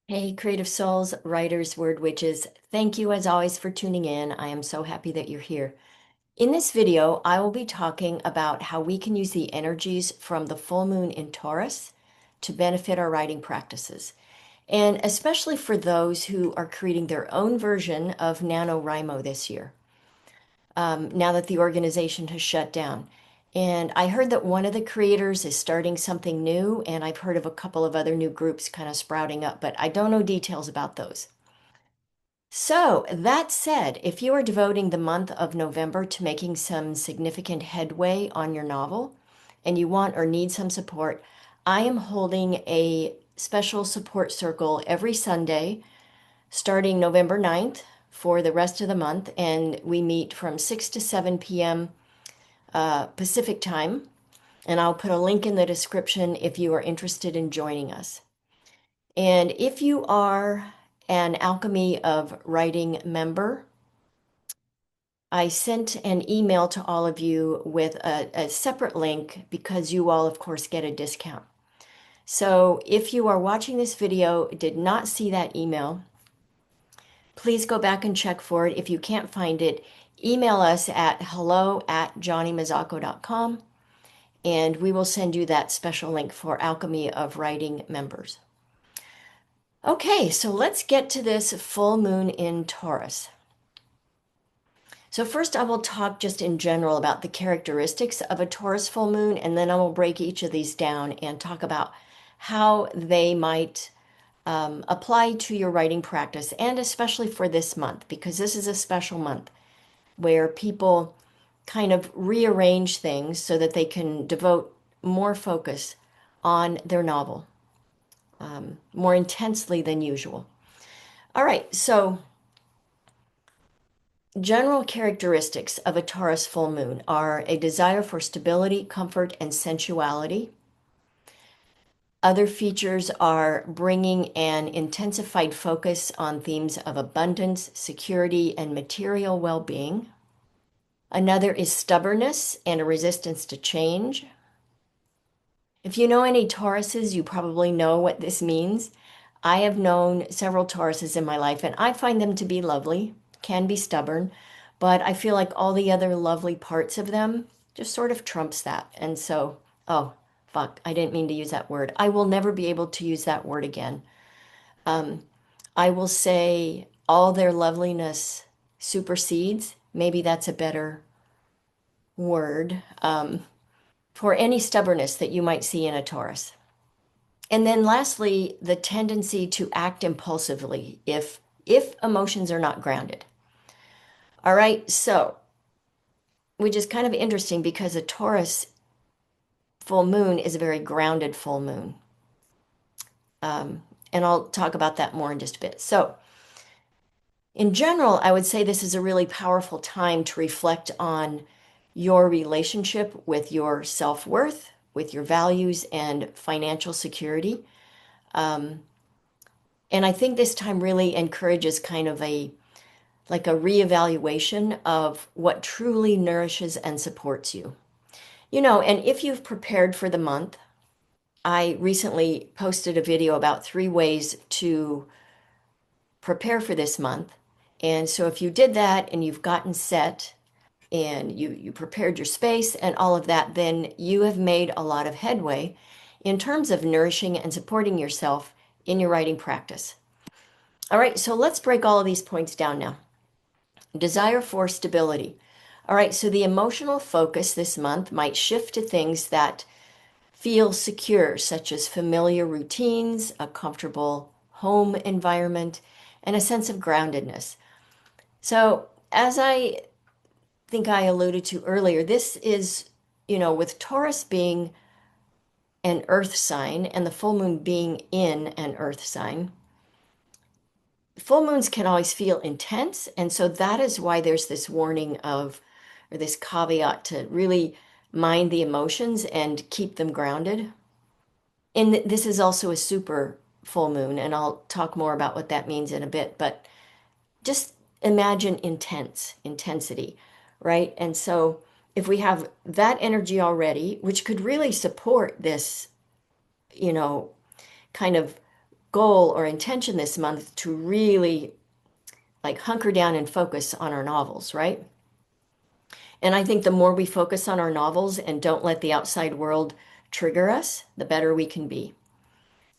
Hey, creative souls, writers, word witches, thank you as always for tuning in. I am so happy that you're here. In this video, I will be talking about how we can use the energies from the full moon in Taurus to benefit our writing practices, and especially for those who are creating their own version of NaNoWriMo this year, now that the organization has shut down. And I heard that one of the creators is starting something new, and I've heard of a couple of other new groups kind of sprouting up, but I don't know details about those. So, that said, if you are devoting the month of November to making some significant headway on your novel and you want or need some support, I am holding a special support circle every Sunday starting November 9th for the rest of the month. And we meet from 6 to 7 p.m. Pacific time. And I'll put a link in the description if you are interested in joining us. And if you are an Alchemy of Writing member, I sent an email to all of you with a separate link because you all, of course, get a discount. So if you are watching this video, did not see that email, please go back and check for it. If you can't find it, email us at hello@johnnymazzacco.com and we will send you that special link for Alchemy of Writing members. Okay, so let's get to this full moon in Taurus. So first I will talk just in general about the characteristics of a Taurus full moon, and then I will break each of these down and talk about how they might apply to your writing practice, and especially for this month, because this is a special month where people kind of rearrange things so that they can devote more focus on their novel, more intensely than usual. All right, so general characteristics of a Taurus full moon are a desire for stability, comfort, and sensuality. Other features are bringing an intensified focus on themes of abundance, security, and material well-being. Another is stubbornness and a resistance to change. If you know any Tauruses, you probably know what this means. I have known several Tauruses in my life, and I find them to be lovely, can be stubborn, but I feel like all the other lovely parts of them just sort of trumps that. And so, oh, fuck, I didn't mean to use that word. I will never be able to use that word again. I will say all their loveliness supersedes. Maybe that's a better word for any stubbornness that you might see in a Taurus. And then lastly, the tendency to act impulsively if emotions are not grounded. All right, so which is kind of interesting because a Taurus full moon is a very grounded full moon. And I'll talk about that more in just a bit. So in general, I would say this is a really powerful time to reflect on your relationship with your self-worth, with your values and financial security. And I think this time really encourages kind of a reevaluation of what truly nourishes and supports you. You know, and if you've prepared for the month, I recently posted a video about 3 ways to prepare for this month. And so if you did that and you've gotten set and you prepared your space and all of that, then you have made a lot of headway in terms of nourishing and supporting yourself in your writing practice. All right, so let's break all of these points down now. Desire for stability. All right, so the emotional focus this month might shift to things that feel secure, such as familiar routines, a comfortable home environment, and a sense of groundedness. So, as I think I alluded to earlier, this is, with Taurus being an earth sign and the full moon being in an earth sign, full moons can always feel intense. And so that is why there's this warning of, or this caveat to really mind the emotions and keep them grounded. And this is also a super full moon, and I'll talk more about what that means in a bit, but just imagine intensity, right? And so if we have that energy already, which could really support this, kind of goal or intention this month to really like hunker down and focus on our novels, right? And I think the more we focus on our novels and don't let the outside world trigger us, the better we can be.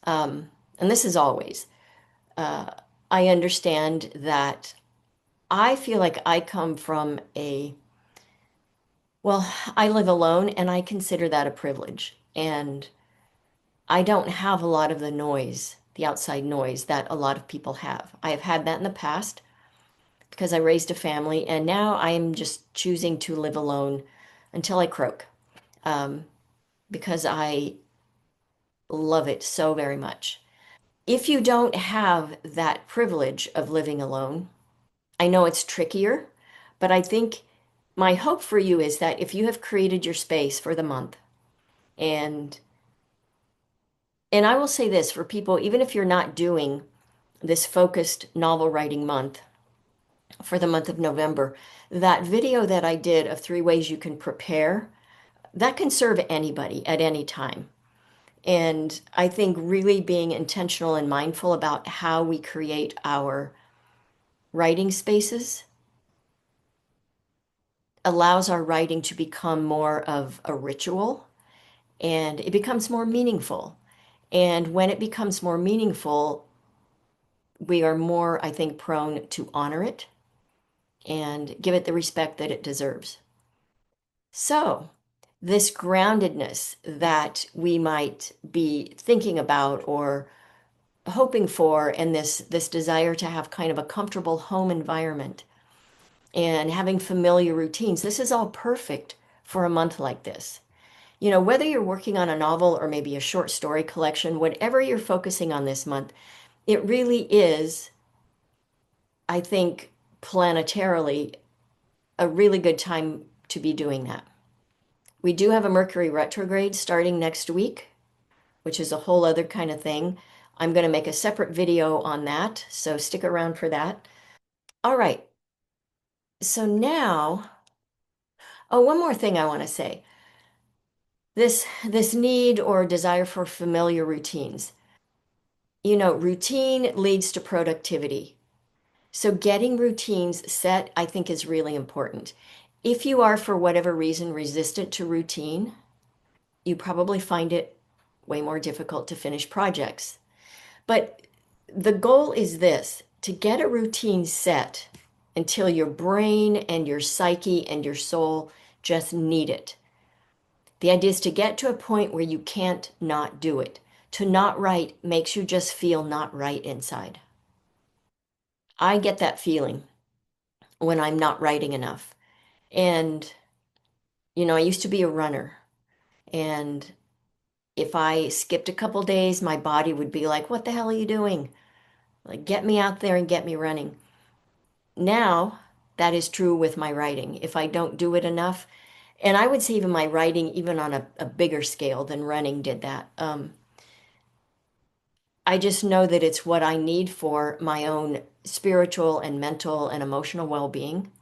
And this is always. Uh, I understand that I feel like I come from well, I live alone and I consider that a privilege. And I don't have a lot of the noise, the outside noise that a lot of people have. I have had that in the past because I raised a family, and now I am just choosing to live alone until I croak, um, because I love it so very much. If you don't have that privilege of living alone, I know it's trickier, but I think my hope for you is that if you have created your space for the month, and and I will say this for people, even if you're not doing this focused novel writing month for the month of November, that video that I did of 3 ways you can prepare, that can serve anybody at any time. And I think really being intentional and mindful about how we create our writing spaces allows our writing to become more of a ritual, and it becomes more meaningful. And when it becomes more meaningful, we are more, I think, prone to honor it and give it the respect that it deserves. So, this groundedness that we might be thinking about or hoping for, and this desire to have kind of a comfortable home environment and having familiar routines, this is all perfect for a month like this. You know, whether you're working on a novel or maybe a short story collection, whatever you're focusing on this month, it really is, I think, planetarily, a really good time to be doing that. We do have a Mercury retrograde starting next week, which is a whole other kind of thing. I'm going to make a separate video on that, so stick around for that. All right, so now, oh, one more thing I want to say. This need or desire for familiar routines. You know, routine leads to productivity. So getting routines set, I think, is really important. If you are, for whatever reason, resistant to routine, you probably find it way more difficult to finish projects. But the goal is this, to get a routine set until your brain and your psyche and your soul just need it. The idea is to get to a point where you can't not do it. To not write makes you just feel not right inside. I get that feeling when I'm not writing enough. And, you know, I used to be a runner. And if I skipped a couple days, my body would be like, what the hell are you doing? Like, get me out there and get me running. Now, that is true with my writing. If I don't do it enough, and I would say even my writing, even on a bigger scale than running did that. I just know that it's what I need for my own spiritual and mental and emotional well-being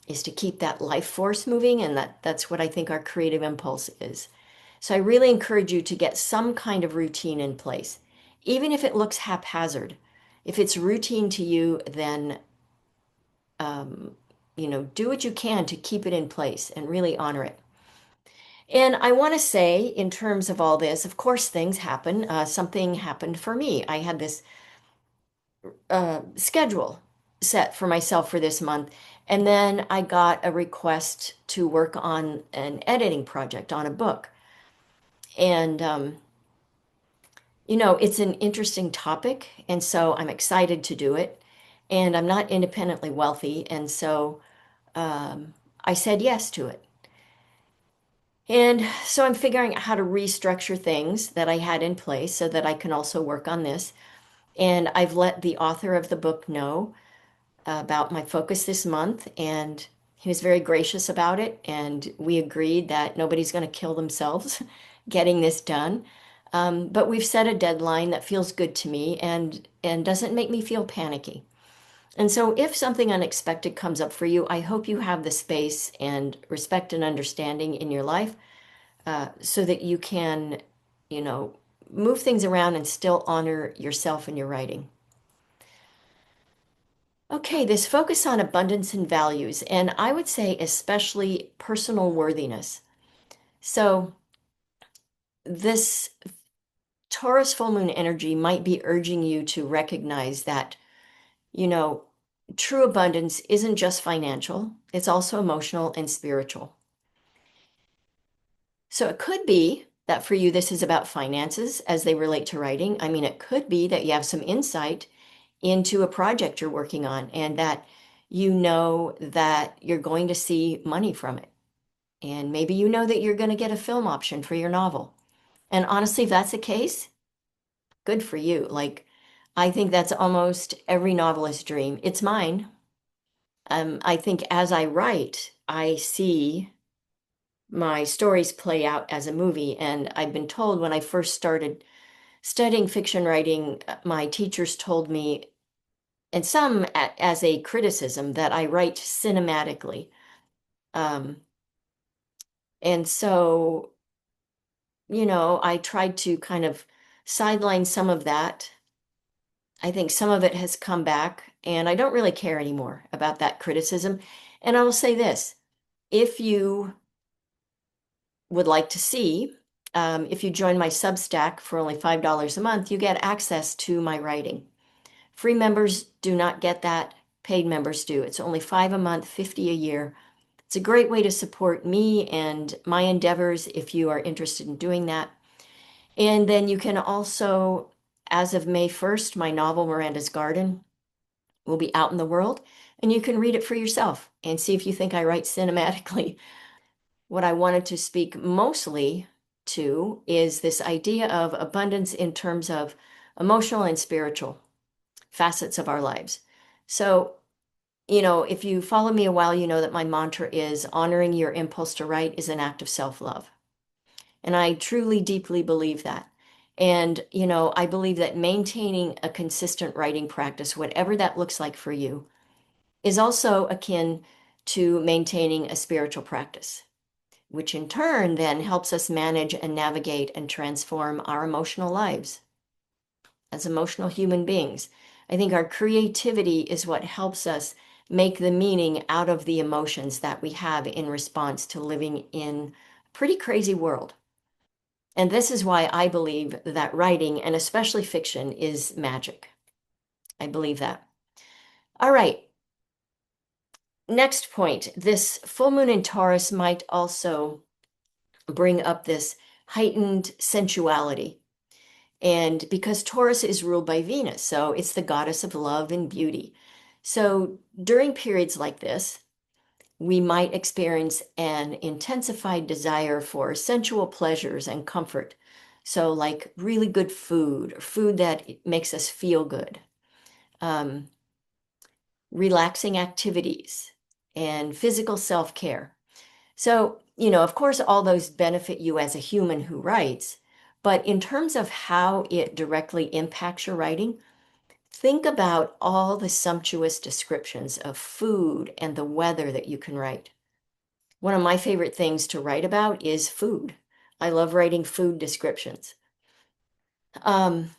is to keep that life force moving, and that's what I think our creative impulse is. So I really encourage you to get some kind of routine in place, even if it looks haphazard. If it's routine to you, then um, you know, do what you can to keep it in place and really honor it. And I want to say, in terms of all this, of course, things happen. Something happened for me. I had this schedule set for myself for this month. And then I got a request to work on an editing project on a book. And, you know, it's an interesting topic. And so I'm excited to do it. And I'm not independently wealthy. And so I said yes to it. And so I'm figuring out how to restructure things that I had in place so that I can also work on this. And I've let the author of the book know about my focus this month, and he was very gracious about it. And we agreed that nobody's going to kill themselves getting this done. But we've set a deadline that feels good to me and doesn't make me feel panicky. And so if something unexpected comes up for you, I hope you have the space and respect and understanding in your life so that you can, you know, move things around and still honor yourself and your writing. Okay, this focus on abundance and values, and I would say especially personal worthiness. So, this Taurus full moon energy might be urging you to recognize that, you know, true abundance isn't just financial, it's also emotional and spiritual. So, it could be that for you, this is about finances as they relate to writing. I mean, it could be that you have some insight into a project you're working on and that you know that you're going to see money from it. And maybe you know that you're going to get a film option for your novel. And honestly, if that's the case, good for you. Like, I think that's almost every novelist's dream. It's mine. I think as I write, I see my stories play out as a movie. And I've been told when I first started studying fiction writing, my teachers told me, and some as a criticism, that I write cinematically. Um, and so, I tried to kind of sideline some of that. I think some of it has come back, and I don't really care anymore about that criticism. And I will say this, if you would like to see, if you join my Substack for only $5 a month, you get access to my writing. Free members do not get that. Paid members do. It's only $5 a month, $50 a year. It's a great way to support me and my endeavors if you are interested in doing that. And then you can also, as of May 1st, my novel Miranda's Garden will be out in the world, and you can read it for yourself and see if you think I write cinematically. What I wanted to speak mostly to is this idea of abundance in terms of emotional and spiritual facets of our lives. So, if you follow me a while, you know that my mantra is honoring your impulse to write is an act of self-love. And I truly, deeply believe that. And, I believe that maintaining a consistent writing practice, whatever that looks like for you, is also akin to maintaining a spiritual practice, which in turn then helps us manage and navigate and transform our emotional lives as emotional human beings. I think our creativity is what helps us make the meaning out of the emotions that we have in response to living in a pretty crazy world. And this is why I believe that writing, and especially fiction, is magic. I believe that. All right. Next point, this full moon in Taurus might also bring up this heightened sensuality. And because Taurus is ruled by Venus, so it's the goddess of love and beauty. So during periods like this, we might experience an intensified desire for sensual pleasures and comfort. So, like really good food, or food that makes us feel good, um, relaxing activities, and physical self-care. So, of course, all those benefit you as a human who writes, but in terms of how it directly impacts your writing, think about all the sumptuous descriptions of food and the weather that you can write. One of my favorite things to write about is food. I love writing food descriptions. Um,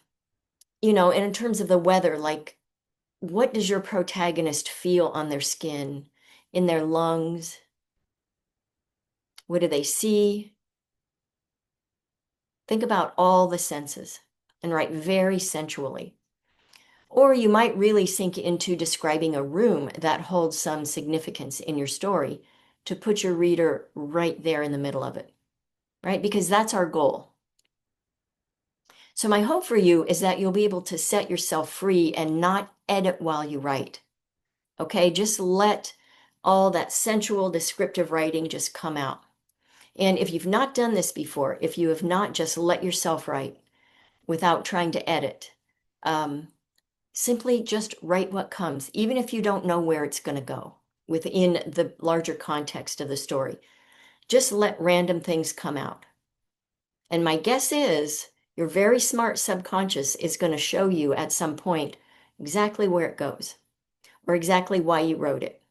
and in terms of the weather, like what does your protagonist feel on their skin, in their lungs? What do they see? Think about all the senses and write very sensually. Or you might really sink into describing a room that holds some significance in your story to put your reader right there in the middle of it, right? Because that's our goal. So my hope for you is that you'll be able to set yourself free and not edit while you write. Okay, just let all that sensual descriptive writing just come out. And if you've not done this before, if you have not just let yourself write without trying to edit, simply just write what comes, even if you don't know where it's going to go within the larger context of the story. Just let random things come out. And my guess is your very smart subconscious is going to show you at some point exactly where it goes or exactly why you wrote it.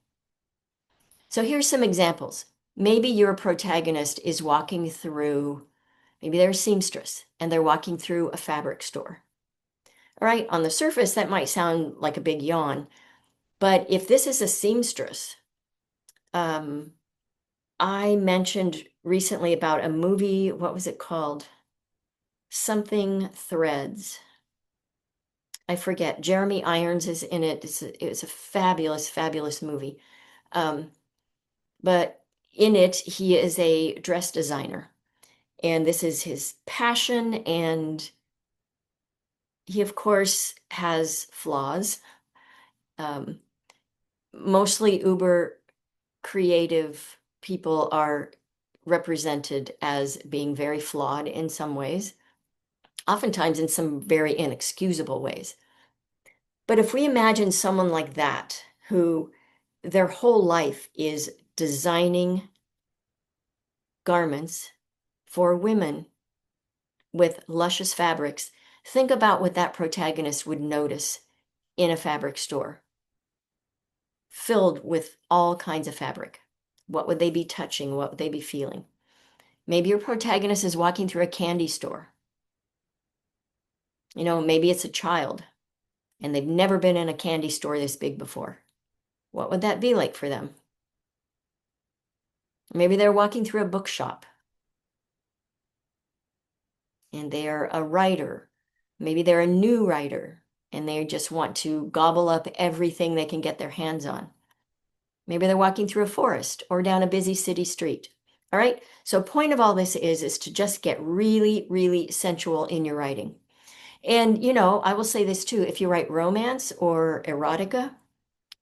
So here's some examples. Maybe your protagonist is walking through Maybe they're a seamstress and they're walking through a fabric store. All right, on the surface, that might sound like a big yawn, but if this is a seamstress, I mentioned recently about a movie, what was it called? Something Threads. I forget. Jeremy Irons is in it. It's a fabulous, fabulous movie. Um, but in it, he is a dress designer, and this is his passion. And he, of course, has flaws. Um, Mostly uber creative people are represented as being very flawed in some ways, oftentimes in some very inexcusable ways. But if we imagine someone like that, who their whole life is designing garments for women with luscious fabrics, think about what that protagonist would notice in a fabric store filled with all kinds of fabric. What would they be touching? What would they be feeling? Maybe your protagonist is walking through a candy store. Maybe it's a child and they've never been in a candy store this big before. What would that be like for them? Maybe they're walking through a bookshop and they're a writer. Maybe they're a new writer and they just want to gobble up everything they can get their hands on. Maybe they're walking through a forest or down a busy city street. All right. So point of all this is to just get really, really sensual in your writing. And, I will say this too, if you write romance or erotica,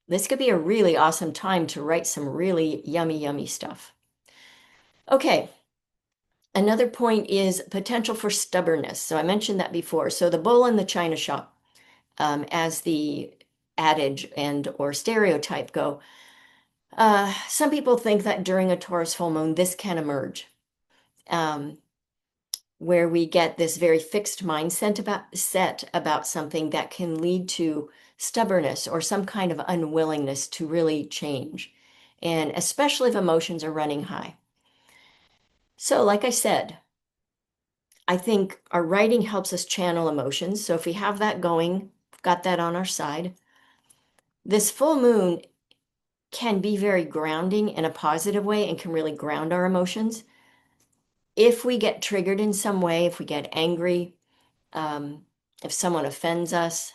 this could be a really awesome time to write some really yummy, yummy stuff. Okay. Another point is potential for stubbornness. So I mentioned that before. So the bull in the china shop, as the adage and or stereotype go, some people think that during a Taurus full moon, this can emerge, where we get this very fixed mindset about something that can lead to stubbornness or some kind of unwillingness to really change, and especially if emotions are running high. So, like I said, I think our writing helps us channel emotions. So if we have that going, we've got that on our side. This full moon can be very grounding in a positive way and can really ground our emotions. If we get triggered in some way, if we get angry, if someone offends us,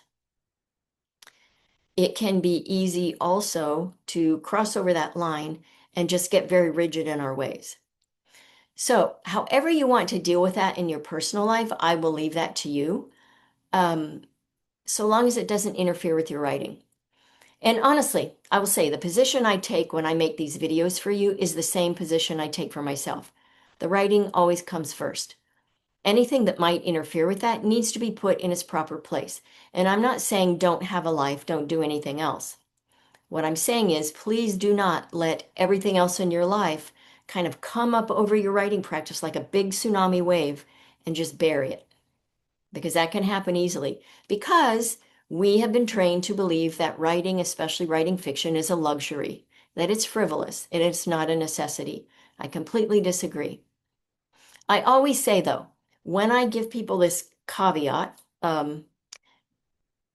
it can be easy also to cross over that line and just get very rigid in our ways. So, however you want to deal with that in your personal life, I will leave that to you, so long as it doesn't interfere with your writing. And honestly, I will say the position I take when I make these videos for you is the same position I take for myself. The writing always comes first. Anything that might interfere with that needs to be put in its proper place. And I'm not saying don't have a life, don't do anything else. What I'm saying is please do not let everything else in your life kind of come up over your writing practice like a big tsunami wave and just bury it, because that can happen easily, because we have been trained to believe that writing, especially writing fiction, is a luxury, that it's frivolous, and it's not a necessity. I completely disagree. I always say, though, when I give people this caveat, I'm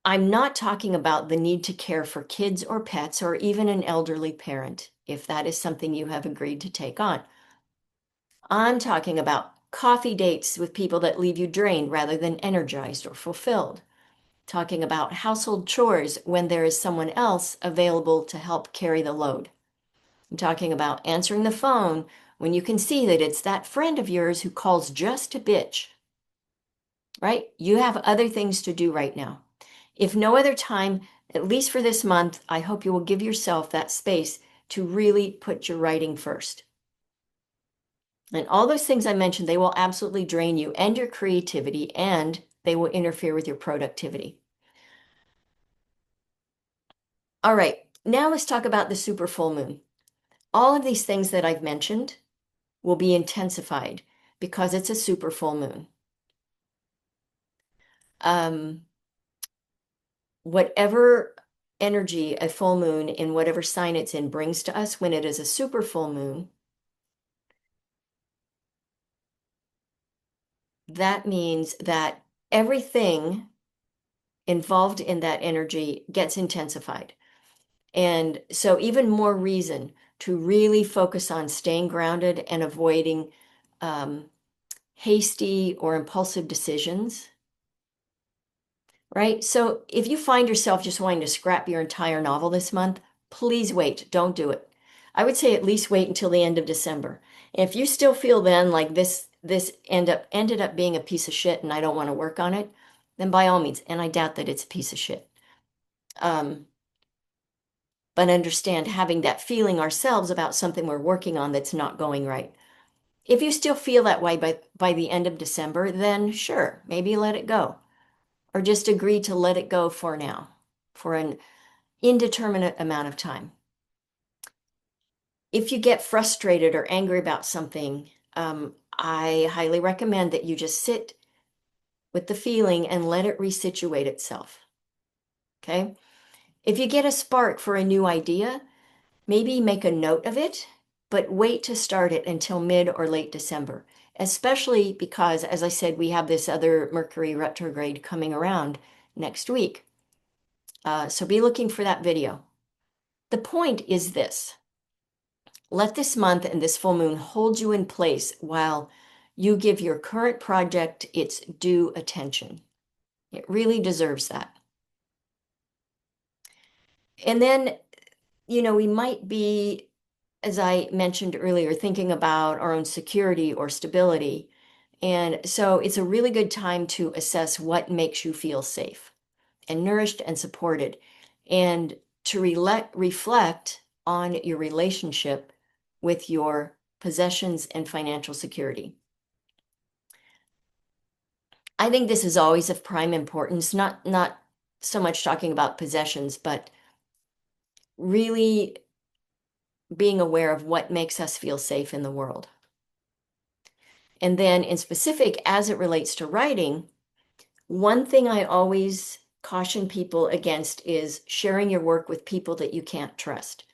not talking about the need to care for kids or pets or even an elderly parent, if that is something you have agreed to take on. I'm talking about coffee dates with people that leave you drained rather than energized or fulfilled. Talking about household chores when there is someone else available to help carry the load. I'm talking about answering the phone when you can see that it's that friend of yours who calls just to bitch, right? You have other things to do right now. If no other time, at least for this month, I hope you will give yourself that space to really put your writing first. And all those things I mentioned, they will absolutely drain you and your creativity, and they will interfere with your productivity. All right, now let's talk about the super full moon. All of these things that I've mentioned will be intensified because it's a super full moon. Whatever energy a full moon in whatever sign it's in brings to us when it is a super full moon, that means that everything involved in that energy gets intensified. And so, even more reason to really focus on staying grounded and avoiding um, hasty or impulsive decisions, right? So, if you find yourself just wanting to scrap your entire novel this month, please wait. Don't do it. I would say at least wait until the end of December. And if you still feel then like this ended up being a piece of shit and I don't want to work on it, then by all means, and I doubt that it's a piece of shit. Um, but understand having that feeling ourselves about something we're working on that's not going right. If you still feel that way by the end of December, then sure, maybe let it go. Or just agree to let it go for now, for an indeterminate amount of time. If you get frustrated or angry about something, I highly recommend that you just sit with the feeling and let it resituate itself. Okay? If you get a spark for a new idea, maybe make a note of it, but wait to start it until mid or late December, especially because, as I said, we have this other Mercury retrograde coming around next week. So be looking for that video. The point is this: let this month and this full moon hold you in place while you give your current project its due attention. It really deserves that. And then, we might be, as I mentioned earlier, thinking about our own security or stability. And so it's a really good time to assess what makes you feel safe and nourished and supported, and to reflect on your relationship with your possessions and financial security. I think this is always of prime importance, not so much talking about possessions, but really being aware of what makes us feel safe in the world. And then in specific, as it relates to writing, one thing I always caution people against is sharing your work with people that you can't trust.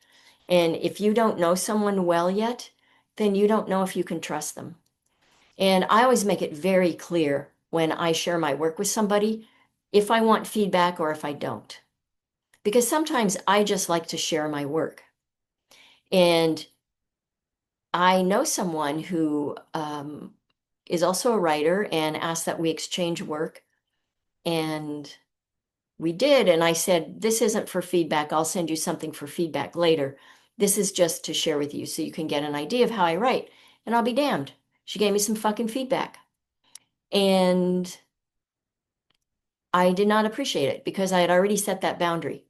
And if you don't know someone well yet, then you don't know if you can trust them. And I always make it very clear when I share my work with somebody if I want feedback or if I don't. Because sometimes I just like to share my work. And I know someone who is also a writer and asked that we exchange work. And we did. And I said, this isn't for feedback. I'll send you something for feedback later. This is just to share with you so you can get an idea of how I write. And I'll be damned. She gave me some fucking feedback. And I did not appreciate it because I had already set that boundary.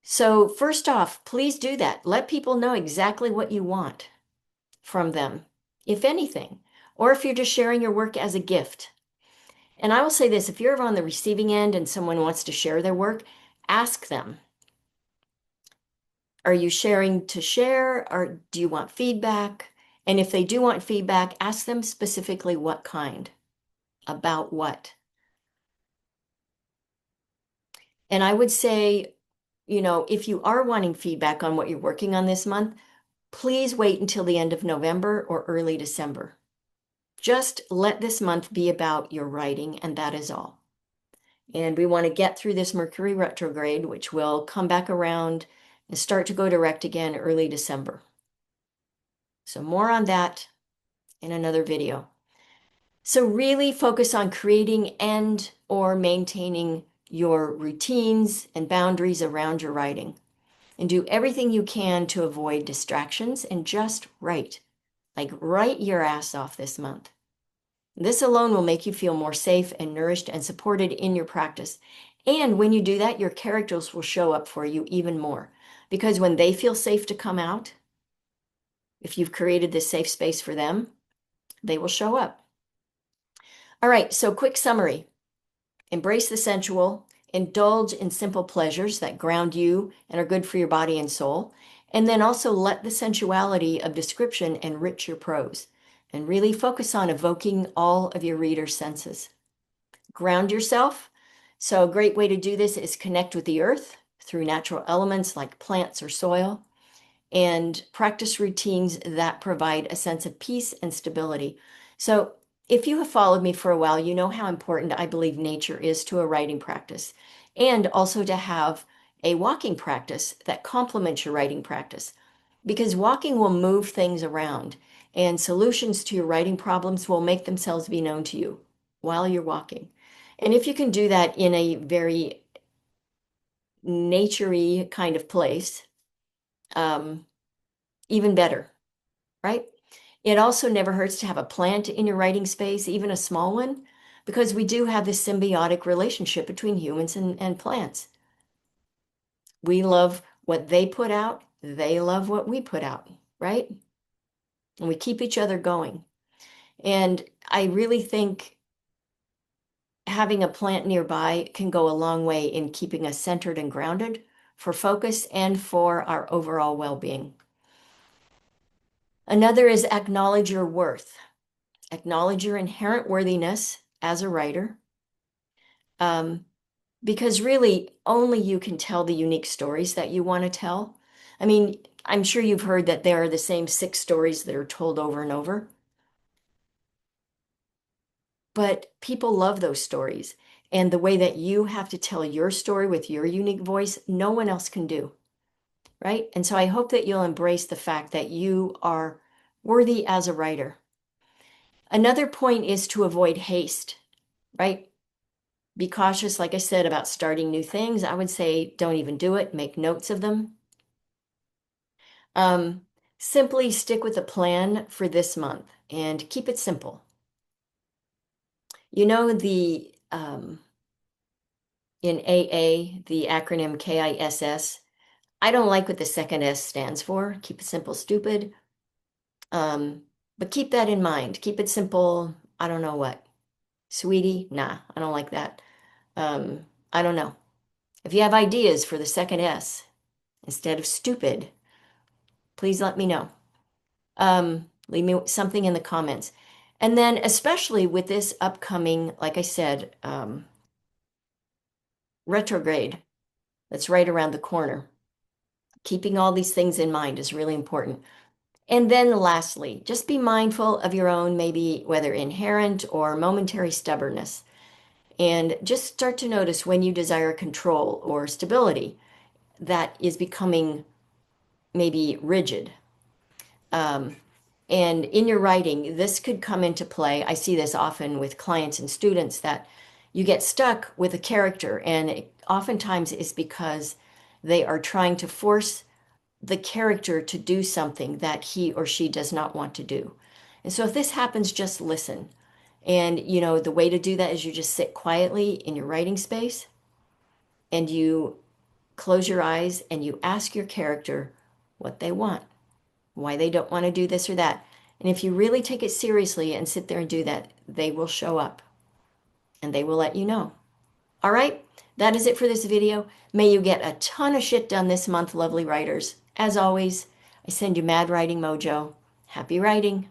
So, first off, please do that. Let people know exactly what you want from them, if anything, or if you're just sharing your work as a gift. And I will say this: if you're ever on the receiving end and someone wants to share their work, ask them, are you sharing to share, or do you want feedback? And if they do want feedback, ask them specifically what kind, about what. And I would say, if you are wanting feedback on what you're working on this month, please wait until the end of November or early December. Just let this month be about your writing, and that is all. And we want to get through this Mercury retrograde, which will come back around and start to go direct again early December. So more on that in another video. So really focus on creating and or maintaining your routines and boundaries around your writing. And do everything you can to avoid distractions and just write. Like, write your ass off this month. This alone will make you feel more safe and nourished and supported in your practice. And when you do that, your characters will show up for you even more. Because when they feel safe to come out, if you've created this safe space for them, they will show up. All right, so quick summary. Embrace the sensual, indulge in simple pleasures that ground you and are good for your body and soul. And then also let the sensuality of description enrich your prose. And really focus on evoking all of your reader's senses. Ground yourself. So a great way to do this is connect with the earth through natural elements like plants or soil, and practice routines that provide a sense of peace and stability. So if you have followed me for a while, you know how important I believe nature is to a writing practice, and also to have a walking practice that complements your writing practice. Because walking will move things around, and solutions to your writing problems will make themselves be known to you while you're walking. And if you can do that in a very naturey kind of place, um, even better, right? It also never hurts to have a plant in your writing space, even a small one, because we do have this symbiotic relationship between humans and plants. We love what they put out, they love what we put out, right? And we keep each other going. And I really think having a plant nearby can go a long way in keeping us centered and grounded for focus and for our overall well-being. Another is acknowledge your worth. Acknowledge your inherent worthiness as a writer, because really only you can tell the unique stories that you want to tell. I mean, I'm sure you've heard that there are the same 6 stories that are told over and over, but people love those stories. And the way that you have to tell your story with your unique voice, no one else can do, right? And so I hope that you'll embrace the fact that you are worthy as a writer. Another point is to avoid haste, right? Be cautious, like I said, about starting new things. I would say don't even do it. Make notes of them. Um, Simply stick with a plan for this month and keep it simple. You know, in AA, the acronym KISS, I don't like what the second S stands for. Keep it simple, stupid. Um, but keep that in mind. Keep it simple. I don't know what. Sweetie? Nah, I don't like that. I don't know. If you have ideas for the second S instead of stupid, please let me know. Leave me something in the comments. And then, especially with this upcoming, like I said, retrograde that's right around the corner, keeping all these things in mind is really important. And then, lastly, just be mindful of your own, maybe whether inherent or momentary stubbornness. And just start to notice when you desire control or stability that is becoming maybe rigid. Um, And in your writing, this could come into play. I see this often with clients and students that you get stuck with a character, and oftentimes it's because they are trying to force the character to do something that he or she does not want to do. And so if this happens, just listen. And the way to do that is you just sit quietly in your writing space and you close your eyes and you ask your character what they want, why they don't want to do this or that. And if you really take it seriously and sit there and do that, they will show up and they will let you know. All right, that is it for this video. May you get a ton of shit done this month, lovely writers. As always, I send you mad writing mojo. Happy writing.